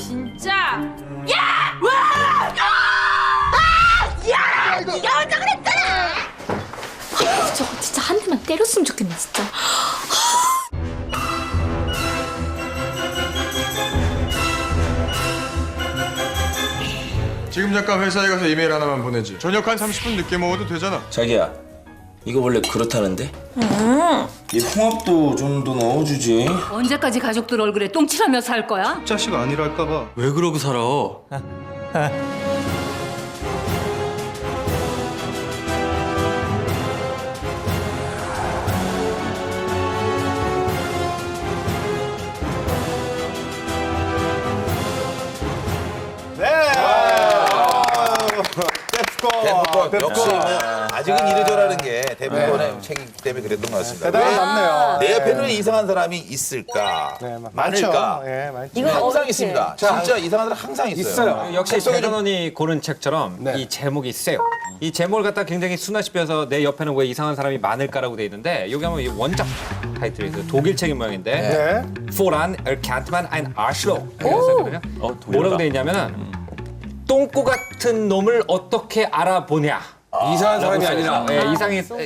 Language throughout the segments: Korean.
진짜. 야! 와! 야! 네가 혼자 그랬잖아. 저거 진짜 한 대만 때렸으면 좋겠네 진짜. 지금 잠깐 회사에 가서 이메일 하나만 보내지. 저녁 한 30분 늦게 먹어도 되잖아. 자기야, 이거 원래 그렇다는데? 이 홍합도 좀 더 넣어주지. 언제까지 가족들 얼굴에 똥칠하며 살 거야? 자식 아니랄까 봐. 왜 그러고 살아? 데프콘 역시 뭐 아직은 이래저라는 게 데프콘의 책이기 때문에 그랬던 것 같습니다. 대단히 남네요. 내 옆에는 이상한 사람이 있을까? 네, 많을까? 예, 많죠. 이건 항상 있습니다. 진짜 이상한 사람 항상 있어요. 역시 최근원이 고른 책처럼 네. 이 제목이 세요. 이 제목을 갖다 굉장히 순화시켜서 내 옆에는 왜 이상한 사람이 많을까라고 돼 있는데 여기 하면 이 원작 타이틀이 있어요. 독일 책인 모양인데 네. Voran erkennt man ein Arschloch. 뭐라고 돼 있냐면은 똥꼬 같은 놈을 어떻게 알아보냐. 이상한 사람이 아니라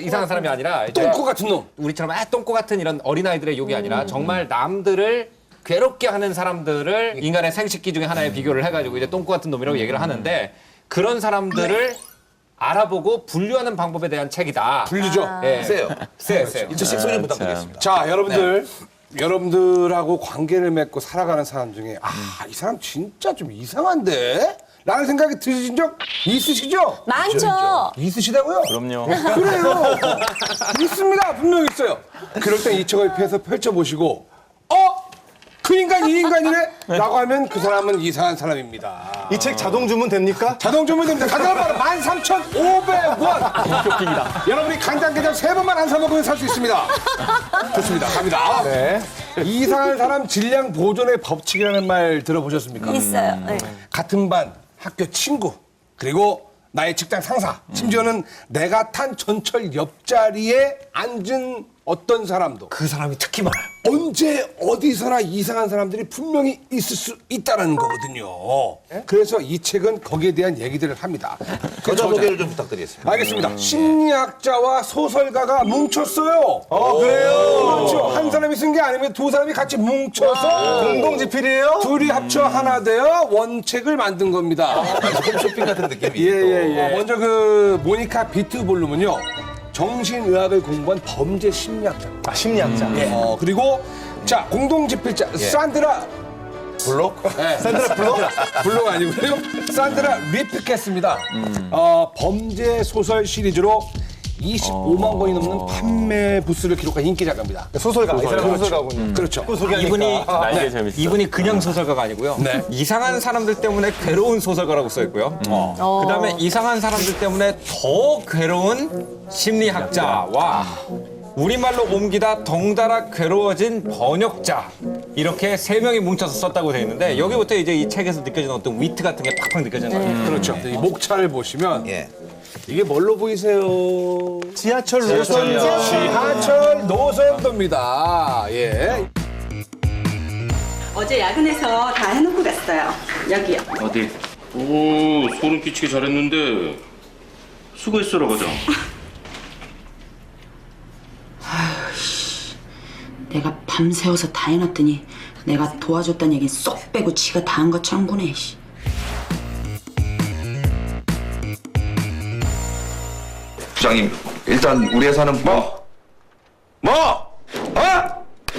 이상한 사람이 아니라 이제 똥꼬 같은 놈. 우리처럼 똥꼬 같은 이런 어린아이들의 욕이 아니라 정말 남들을 괴롭게 하는 사람들을 인간의 생식기 중에 하나에 비교를 해가지고 이제 똥꼬 같은 놈이라고 얘기를 하는데 그런 사람들을 알아보고 분류하는 방법에 대한 책이다. 분류죠. 예. 세요. 세요. 2019년 부탁드리겠습니다. 자, 여러분들. 여러분들하고 관계를 맺고 살아가는 사람 중에 이 사람 진짜 좀 이상한데? 라는 생각이 드신 적 있으시죠? 많죠. 있으시다고요? 그럼요. 그래요. 있습니다. 분명히 있어요. 그럴 땐 이 책을 펼쳐보시고 그 인간 이 인간이네? 라고 하면 그 사람은 이상한 사람입니다. 이 책 자동 주문 됩니까? 자동 주문 됩니다. 가격 바로 13,500원. 쇼킹이다. 여러분이 간장게장 3번만 안 사 먹으면 살 수 있습니다. 좋습니다. 갑니다. 네. 이상한 사람 질량 보존의 법칙이라는 말 들어보셨습니까? 있어요. 네. 같은 반, 학교 친구, 그리고 나의 직장 상사, 심지어는 내가 탄 전철 옆자리에 앉은 어떤 사람도 그 사람이 특히 많아요. 언제 어디서나 이상한 사람들이 분명히 있을 수 있다는 거거든요. 그래서 이 책은 거기에 대한 얘기들을 합니다. 저자 소개를 좀 부탁드리겠습니다. 알겠습니다. 심리학자와 소설가가 뭉쳤어요. 그래요? 그렇죠. 한 사람이 쓴 게 아니면 두 사람이 같이 뭉쳐서 공동지필이에요? 둘이 합쳐 하나 되어 원책을 만든 겁니다. 홈쇼핑 같은 느낌이 예. 먼저 그 모니카 비트볼룸은요. 정신의학을 공부한 범죄 심리학자. 아, 심리학자. 그리고 자 공동집필자 산드라 블록? 산드라 블록 아니고요. 산드라 리프케스입니다. 범죄 소설 시리즈로 25만 권이 넘는 판매 부수를 기록한 인기 작가입니다. 소설가. 이 사람 소설가군요. 그렇죠. 이분이 그냥 소설가가 아니고요. 네. 이상한 사람들 때문에 괴로운 소설가라고 써 있고요. 그다음에 이상한 사람들 때문에 더 괴로운 심리학자와 우리말로 옮기다 덩달아 괴로워진 번역자 이렇게 세 명이 뭉쳐서 썼다고 돼 있는데 여기부터 이제 이 책에서 느껴지는 어떤 위트 같은 게 팍팍 느껴지는 거예요. 그렇죠. 이 목차를 보시면 예. 이게 뭘로 보이세요? 지하철 노선이요. 지하철 노선도입니다. 예. 어제 야근해서 다 해놓고 갔어요. 여기요. 어디? 오, 소름 끼치게 잘했는데 수고했어라 가자. 내가 밤새워서 다 해놨더니 내가 도와줬다는 얘기 쏙 빼고 지가 다 한 것처럼 구네. 부장님, 일단 우리 회사는 뭐?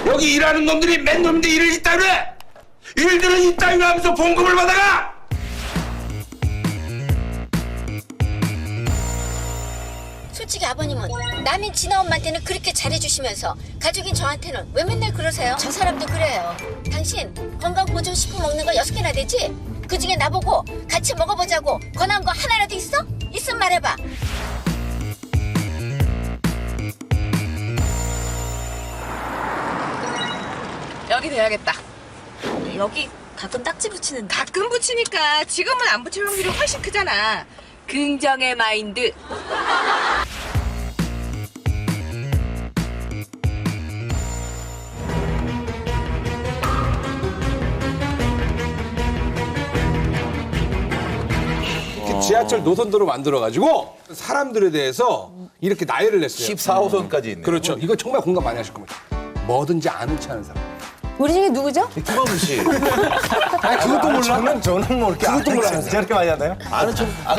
여기 일하는 놈들이 맨 놈인데 일을 이따위 해! 일들은 이따위로 하면서 봉급을 받아가! 솔직히 아버님은 남인 진아 엄마한테는 그렇게 잘해주시면서 가족인 저한테는 왜 맨날 그러세요? 저 사람도 그래요. 당신 건강보존식품 먹는 거 6개나 되지? 그중에 나보고 같이 먹어보자고 권한 거 하나라도 있어? 있으면 말해봐. 여기 돼야겠다. 여기 가끔 딱지 붙이는데. 가끔 붙이니까 지금은 안 붙일 확률이 훨씬 크잖아. 긍정의 마인드. 지하철 노선도로 만들어가지고 사람들에 대해서 이렇게 나열을 냈어요. 14호선까지 있네. 그렇죠. 이거 정말 공감 많이 하실 겁니다. 뭐든지 아는 체 하는 사람. 우리 중에 누구죠? 김원우 씨. 아니 그것도 몰라. 저는 뭐 이렇게 그것도 몰라. 진짜 이렇게 많이 하나요? 아는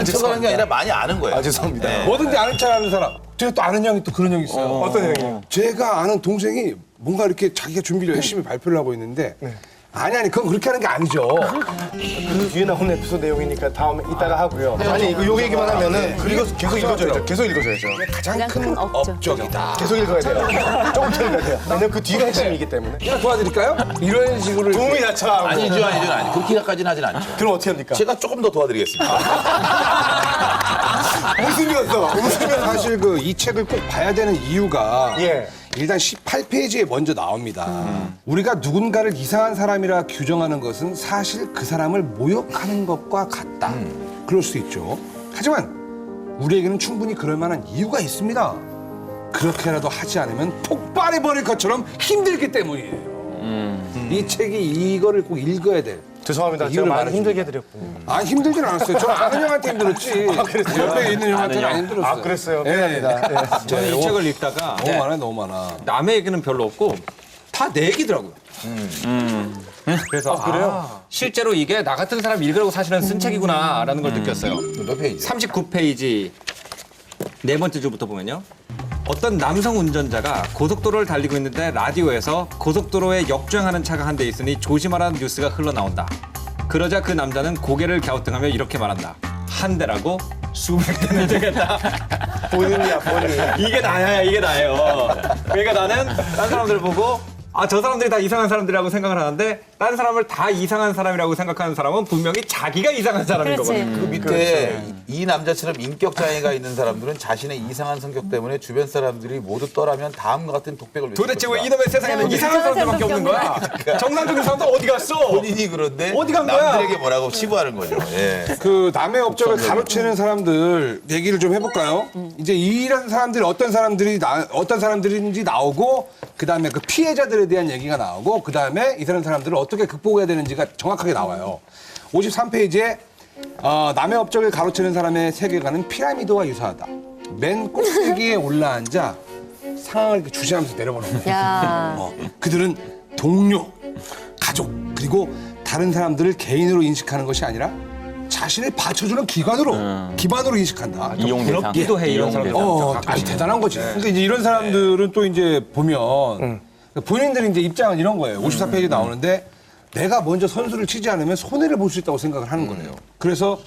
척하는 게 아니라 많이 아는 거예요. 아 죄송합니다. 네. 뭐든지 아는 체 하는 사람. 제가 또 아는 형이 또 그런 형이 있어요. 어떤 형이요? 제가 아는 동생이 뭔가 이렇게 자기가 준비를 열심히 발표를 하고 있는데 아니 그건 그렇게 하는 게 아니죠. 그 뒤에 나온 에피소드 내용이니까 다음에 이따가 하고요. 아니 이거 요 얘기만 하면은 그리고 계속 읽어줘야죠. 계속 읽어줘야죠. 가장 큰 업적이다. 계속 읽어야 돼요. 조금 더 읽어야 돼요. 왜냐면 그 뒤가 핵심이기 때문에. 제가 도와드릴까요? 이런 식으로 도움이 야차하고. 아니죠. 그렇게까지는 하진 않죠. 그럼 어떻게 합니까? 제가 조금 더 도와드리겠습니다. 웃으면서 사실 그 이 책을 꼭 봐야 되는 이유가 예. 일단 18페이지에 먼저 나옵니다. 우리가 누군가를 이상한 사람이라 규정하는 것은 사실 그 사람을 모욕하는 것과 같다. 그럴 수 있죠. 하지만 우리에게는 충분히 그럴 만한 이유가 있습니다. 그렇게라도 하지 않으면 폭발해버릴 것처럼 힘들기 때문이에요. 이 책이 이거를 꼭 읽어야 돼. 죄송합니다. 제가 이유를 많이 말해주세요. 힘들게 해드렸군요. 아 힘들진 않았어요. 저 아는 형한테 힘들었지. 옆에 있는 형한테는 안 힘들었어요. 아 그랬어요. 예. 미안합니다. 저는 이 책을 읽다가 너무 많아요, 너무 많아. 남의 얘기는 별로 없고 다 내 얘기더라고요. 그래서 그래요? 실제로 이게 나 같은 사람 읽으라고 사실은 쓴 책이구나라는 걸 느꼈어요. 몇 페이지? 39페이지 네 번째 줄부터 보면요. 어떤 남성 운전자가 고속도로를 달리고 있는데 라디오에서 고속도로에 역주행하는 차가 한 대 있으니 조심하라는 뉴스가 흘러나온다. 그러자 그 남자는 고개를 갸우뚱하며 이렇게 말한다. 한 대라고 수백 대는 되겠다. 본인이야 본인. 이게 나야, 이게 나예요. 그러니까 나는 딴 사람들을 보고 아, 저 사람들이 다 이상한 사람들이라고 생각을 하는데 딴 사람을 다 이상한 사람이라고 생각하는 사람은 분명히 자기가 이상한 사람인 그렇지. 거거든요. 그 밑에 이 남자처럼 인격 장애가 있는 사람들은 자신의 이상한 성격 때문에 주변 사람들이 모두 떠나면 다음과 같은 독백을 외칠 도대체 왜 것이다. 이놈의 세상에는 이상한 사람들밖에 없는 거야? 정상적인 사람들 어디 갔어? 본인이 그런데 어디 간 거야? 남들에게 뭐라고 치부하는 거죠. 예. 그 남의 업적을 가로채는 사람들 얘기를 좀 해볼까요? 이제 이런 사람들이 어떤 사람들인지 나오고 그 다음에 그 피해자들에 대한 얘기가 나오고 그 다음에 이런 사람들을 어떻게 극복해야 되는지가 정확하게 나와요. 53페이지에 남의 업적을 가로채는 사람의 세계관은 피라미드와 유사하다. 맨 꼭대기에 올라앉아 상황을 이렇게 주시하면서 내려보는 거예요. 야. 그들은 동료, 가족, 그리고 다른 사람들을 개인으로 인식하는 것이 아니라 자신을 받쳐주는 기반으로 인식한다. 이용 대상. 부럽기도 해, 이런 사람들. 아주 대단한 거지. 근데 이제 이런 사람들은 또 이제 보면 본인들이 이제 입장은 이런 거예요. 54페이지 나오는데 내가 먼저 선수를 치지 않으면 손해를 볼 수 있다고 생각을 하는 거예요. 그래서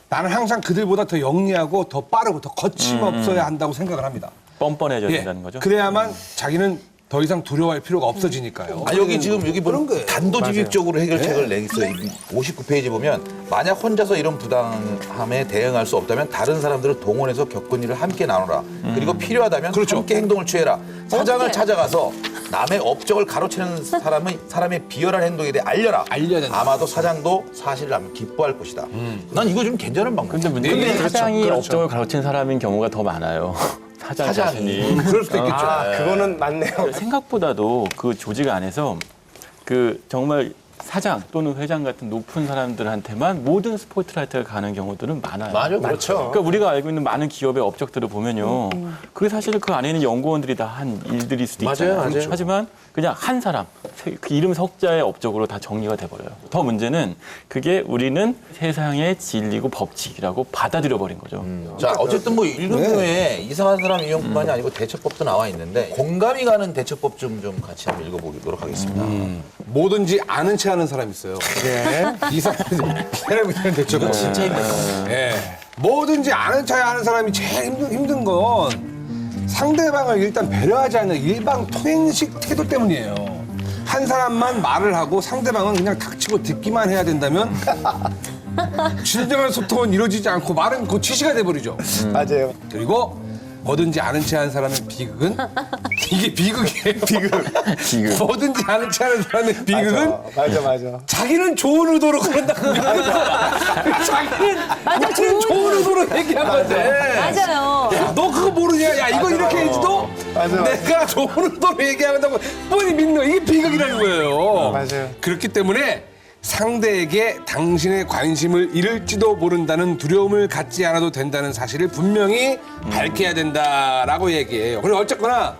나는 항상 그들보다 더 영리하고 더 빠르고 더 거침없어야 한다고 생각을 합니다. 뻔뻔해져야 예. 된다는 거죠? 그래야만 자기는 더 이상 두려워할 필요가 없어지니까요. 아, 여기 보면 단도직입적으로 해결책을 내겠어요. 59페이지 보면 만약 혼자서 이런 부당함에 대응할 수 없다면 다른 사람들을 동원해서 겪은 일을 함께 나누라. 그리고 필요하다면 함께 행동을 취해라. 사장을 찾아가서 남의 업적을 가로채는 사람의 비열한 행동에 대해 알려라. 알려야 된다. 아마도 사장도 사실을 알면 기뻐할 것이다. 난 이거 좀 괜찮은 방법. 근데 문제는 사장이 업적을 가로챈 사람인 경우가 더 많아요. 사장 자신이. 그럴 수도 있겠죠. 그거는 맞네요. 생각보다도 그 조직 안에서 그 정말 사장 또는 회장 같은 높은 사람들한테만 모든 스포트라이트가 가는 경우들은 많아요. 맞아요. 그렇죠. 그러니까 우리가 알고 있는 많은 기업의 업적들을 보면요. 그게 사실 그 안에 있는 연구원들이 다 한 일들일 수도 있잖아요. 맞아요. 하지만 그냥 한 사람, 그 이름 석자의 업적으로 다 정리가 돼버려요. 더 문제는 그게 우리는 세상의 진리고 법칙이라고 받아들여버린 거죠. 자, 어쨌든 뭐 읽으면 이상한 사람 이용뿐만이 아니고 대처법도 나와 있는데 공감이 가는 대처법 좀 같이 한번 읽어보도록 하겠습니다. 뭐든지 아는 체 하는 사람이 있어요. 이상한 사람이 대처가 진짜 힘들어요. 예. 뭐든지 아는 체 하는 사람이 제일 힘든 건 상대방을 일단 배려하지 않는 일방통행식 태도 때문이에요. 한 사람만 말을 하고 상대방은 그냥 닥치고 듣기만 해야 된다면 진정한 소통은 이루어지지 않고 말은 그 취시가 돼버리죠. 맞아요. 그리고 뭐든지 아는 체 하는 사람의 비극은 이게 비극이에요. 비극. 뭐든지 아는 체 하는 사람의 비극은 맞아. 자기는 좋은 의도로 그런다고 자기는 좋은 의도로 얘기한 건데. 맞아요. 야, 너 그거 모르냐? 야, 이거 이렇게 해도 맞아. 내가 좋은 의도로 얘기한다고 뻔히 믿는 이게 비극이라는 거예요. 맞아요. 그렇기 때문에 상대에게 당신의 관심을 잃을지도 모른다는 두려움을 갖지 않아도 된다는 사실을 분명히 밝혀야 된다라고 얘기해요. 그리고 어쨌거나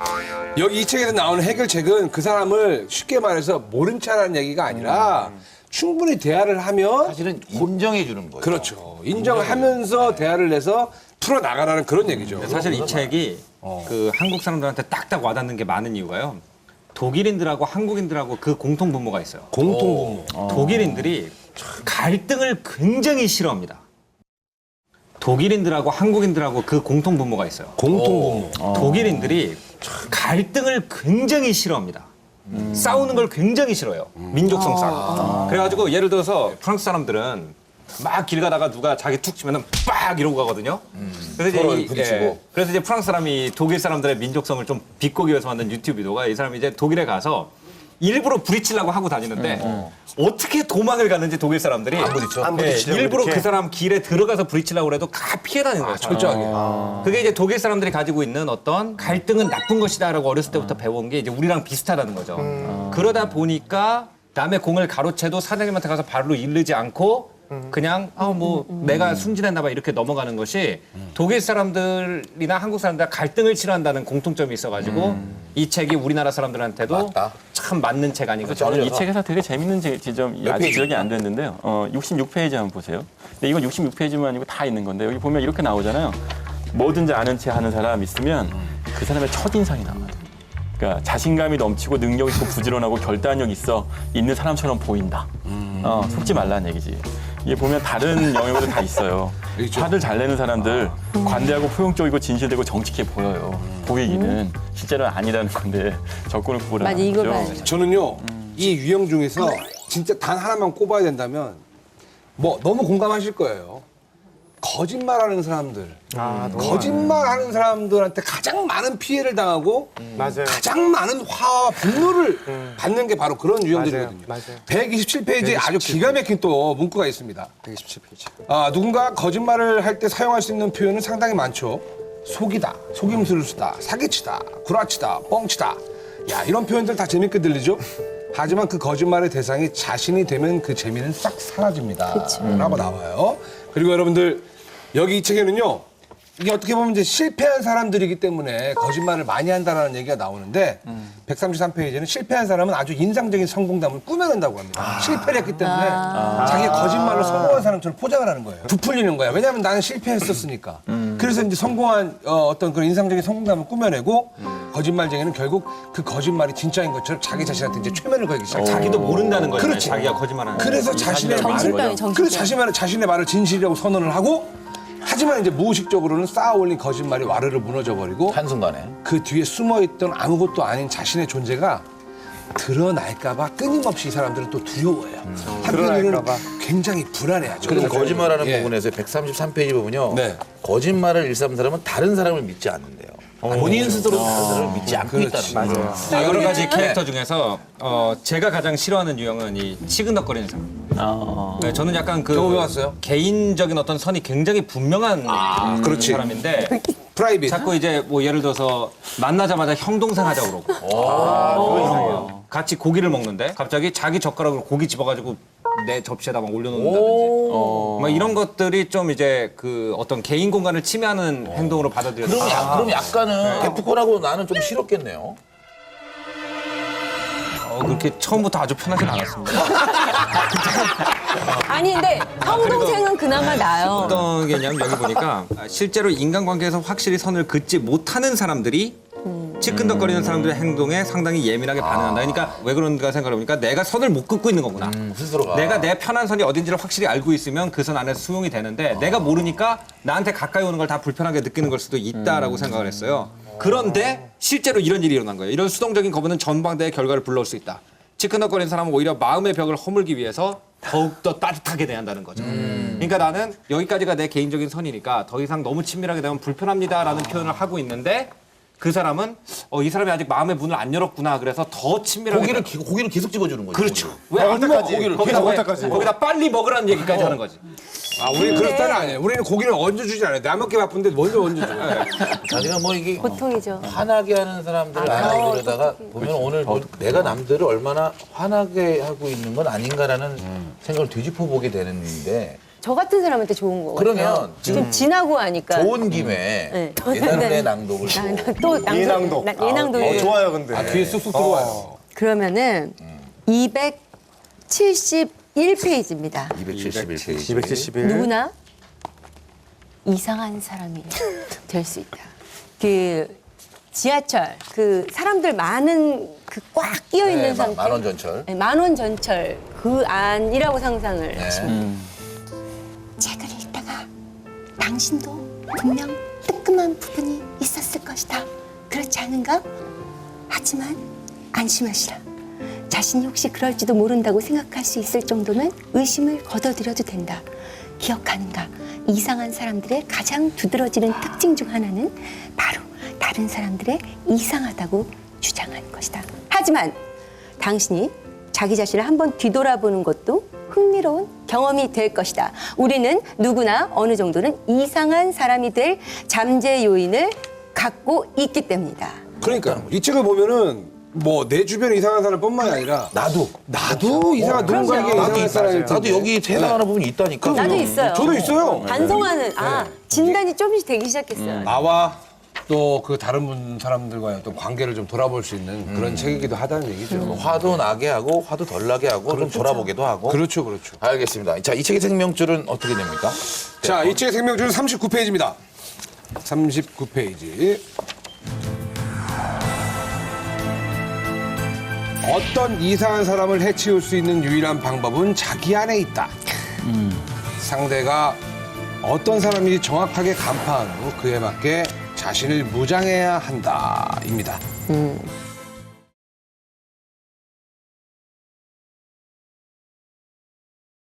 여기 이 책에서 나오는 해결책은 그 사람을 쉽게 말해서 모른 척하는 얘기가 아니라 충분히 대화를 하면 사실은 인정해 주는 거예요. 그렇죠. 인정하면서 대화를 해서 풀어나가라는 그런 얘기죠. 사실 이 책이 그 한국 사람들한테 딱딱 와닿는 게 많은 이유가요. 독일인들하고 한국인들하고 그 공통 분모가 있어요. 공통 분모. 독일인들이 갈등을 굉장히 싫어합니다. 독일인들하고 한국인들하고 그 공통 분모가 있어요. 공통 분모. 독일인들이 갈등을 굉장히 싫어합니다. 싸우는 걸 굉장히 싫어해요. 민족성 싸움. 그래가지고 예를 들어서 프랑스 사람들은 막 길 가다가 누가 자기 툭 치면은 빡 이러고 가거든요. 그래서 서로 이제 부딪히고. 그래서 이제 프랑스 사람이 독일 사람들의 민족성을 좀 비꼬기 위해서 만든 유튜브 비디오가 이 사람이 이제 독일에 가서 일부러 부딪히려고 하고 다니는데 어떻게 도망을 가는지 독일 사람들이 안 부딪혀? 안 예, 부딪히려고 일부러 이렇게? 그 사람 길에 들어가서 부딪히려고 해도 다 피해 다니는 거예요. 철저하게. 그게 이제 독일 사람들이 가지고 있는 어떤 갈등은 나쁜 것이다라고 어렸을 때부터 배운 게 이제 우리랑 비슷하다는 거죠. 그러다 보니까 남의 공을 가로채도 사장님한테 가서 발로 이르지 않고 그냥 뭐 내가 순진했나 봐 이렇게 넘어가는 것이 독일 사람들이나 한국 사람들 갈등을 싫어한다는 공통점이 있어가지고 이 책이 우리나라 사람들한테도 맞다. 참 맞는 책 아닌가. 저는 이 책에서 되게 재밌는 지점이 아직 지적이 안 됐는데요. 66페이지 한번 보세요. 근데 이건 66페이지만 아니고 다 있는 건데 여기 보면 이렇게 나오잖아요. 뭐든지 아는 체 하는 사람 있으면 그 사람의 첫인상이 나와요. 그러니까 자신감이 넘치고 능력 있고 부지런하고 결단력 있는 사람처럼 보인다. 속지 말라는 얘기지. 이게 보면 다른 영역으로 다 있어요. 화를 잘 내는 사람들 관대하고 포용적이고 진실되고 정직해 보여요. 보이기는 실제로는 아니라는 건데 적군을 구분하는 맞아, 이걸 거죠. 봐야죠. 저는요 이 유형 중에서 진짜 단 하나만 꼽아야 된다면 뭐 너무 공감하실 거예요. 거짓말하는 사람들, 거짓말하는 사람들한테 가장 많은 피해를 당하고 맞아요. 가장 많은 화와 분노를 받는 게 바로 그런 유형들이거든요. 맞아요. 127페이지에 아주 기가 막힌 또 문구가 있습니다. 127페이지. 누군가 거짓말을 할 때 사용할 수 있는 표현은 상당히 많죠. 속이다, 속임수를 쓰다, 사기치다, 구라치다, 뻥치다. 야, 이런 표현들 다 재밌게 들리죠? 하지만 그 거짓말의 대상이 자신이 되면 그 재미는 싹 사라집니다. 라고 나와요. 그리고 여러분들, 여기 이 책에는요, 이게 어떻게 보면 이제 실패한 사람들이기 때문에 거짓말을 많이 한다는 얘기가 나오는데 133페이지는 실패한 사람은 아주 인상적인 성공담을 꾸며낸다고 합니다. 실패를 했기 때문에 자기가 거짓말로 성공한 사람처럼 포장을 하는 거예요. 부풀리는 거야. 왜냐하면 나는 실패했었으니까. 그래서 이제 성공한 어떤 그런 인상적인 성공담을 꾸며내고 거짓말쟁이는 결국 그 거짓말이 진짜인 것처럼 자기 자신한테 이제 최면을 걸기 시작해요. 자기도 모른다는 거예요. 그렇지. 자기가 거짓말하는. 그래서 자신의 정신병이 정신병. 자신의 말을 진실이라고 선언을 하고 하지만 이제 무의식적으로는 쌓아 올린 거짓말이 와르르 무너져 버리고 한순간에. 그 뒤에 숨어있던 아무것도 아닌 자신의 존재가 드러날까봐 끊임없이 이 사람들은 또 두려워해요. 한편으로는 굉장히 불안해하죠. 그래서 거짓말하는 예. 부분에서 133페이지 보면요. 네. 거짓말을 일삼는 사람은 다른 사람을 믿지 않는데요. 본인 스스로 다른 사람을 믿지 않고 있다는 거예요. 여러 가지 캐릭터 중에서 제가 가장 싫어하는 유형은 이 치근덕거리는 사람. 네, 저는 약간 그 경험해봤어요? 개인적인 어떤 선이 굉장히 분명한 그렇지. 사람인데 프라이빗. 자꾸 이제 뭐 예를 들어서 만나자마자 형 동생 하자고 그러고 같이 고기를 먹는데 갑자기 자기 젓가락으로 고기 집어가지고 내 접시에다 막 올려놓는다든지 막 이런 것들이 좀 이제 그 어떤 개인 공간을 침해하는 행동으로 받아들여서 그럼 약간은 데프콘하고 나는 좀 싫었겠네요. 그렇게 처음부터 아주 편하진 않았습니다. 아니 근데 형 동생은 그나마 나요. 어떤 게 있냐면 여기 보니까 실제로 인간관계에서 확실히 선을 긋지 못하는 사람들이 치근덕거리는 사람들의 행동에 상당히 예민하게 반응한다. 그러니까 왜 그런가 생각해보니까 내가 선을 못 긋고 있는 거구나. 스스로가. 내가 내 편한 선이 어딘지를 확실히 알고 있으면 그 선 안에서 수용이 되는데 내가 모르니까 나한테 가까이 오는 걸 다 불편하게 느끼는 걸 수도 있다라고 생각을 했어요. 그런데 실제로 이런 일이 일어난 거예요. 이런 수동적인 거부는 전방대의 결과를 불러올 수 있다. 치근덕거리는 사람은 오히려 마음의 벽을 허물기 위해서 더욱더 따뜻하게 대한다는 거죠. 그러니까 나는 여기까지가 내 개인적인 선이니까 더 이상 너무 친밀하게 되면 불편합니다라는 표현을 하고 있는데 그 사람은 이 사람이 아직 마음의 문을 안 열었구나. 그래서 더 친밀하게 고기를 계속 집어주는 거죠. 그렇죠. 왜 안 먹어? 거기다 빨리 먹으라는 얘기까지 하는 거지. 아, 우리는 그런 스타일은 아니에요. 우리는 고기를 얹어주지 않아요. 나 먹기 바쁜데 먼저 얹어줘. 자기가 뭐 이게 보통이죠. 화나게 하는 사람들을 안 하고 그러다가 보면 오늘 뭐 내가 남들을 얼마나 화나게 하고 있는 건 아닌가라는 생각을 뒤집어 보게 되는데 저 같은 사람한테 좋은 거 그러면 같아요. 지금 좀 지나고 하니까. 좋은 김에 예나의 낭독을 또 예낭독. 예낭독. 좋아요, 근데. 아, 귀에 쑥쑥 들어와요. 그러면은 271페이지입니다. 271페이지. 271. 누구나 이상한 사람이 될 수 있다. 그 지하철 그 사람들 많은 그 꽉 끼어 있는 상태. 만원 전철. 네, 만원 전철 그 안이라고 상상을 하시면 책을 읽다가 당신도 분명 뜨끔한 부분이 있었을 것이다. 그렇지 않은가? 하지만 안심하시라. 자신이 혹시 그럴지도 모른다고 생각할 수 있을 정도면 의심을 거둬들여도 된다. 기억하는가? 이상한 사람들의 가장 두드러지는 특징 중 하나는 바로 다른 사람들의 이상하다고 주장하는 것이다. 하지만 당신이 자기 자신을 한번 뒤돌아보는 것도 흥미로운 경험이 될 것이다. 우리는 누구나 어느 정도는 이상한 사람이 될 잠재 요인을 갖고 있기 때문이다. 그러니까 이 책을 보면은 뭐 내 주변에 이상한 사람뿐만이 아니라 나도 이상한 누군가에게 이상한 사람이 나도 여기 세상하는 부분이 있다니까. 나도 있어요. 저도 있어요. 반성하는 진단이 조금씩 되기 시작했어요. 나와 또 그 다른 분 사람들과의 어떤 관계를 좀 돌아볼 수 있는 그런 책이기도 하다는 얘기죠. 화도 나게 하고 화도 덜 나게 하고 좀 돌아보기도 하고. 그렇죠, 그렇죠. 알겠습니다. 자, 이 책의 생명줄은 어떻게 됩니까? 자, 이 책의 생명줄은 39페이지입니다. 39페이지. 어떤 이상한 사람을 해치울 수 있는 유일한 방법은 자기 안에 있다. 상대가 어떤 사람인지 정확하게 간파한 후 그에 맞게 자신을 무장해야 한다입니다.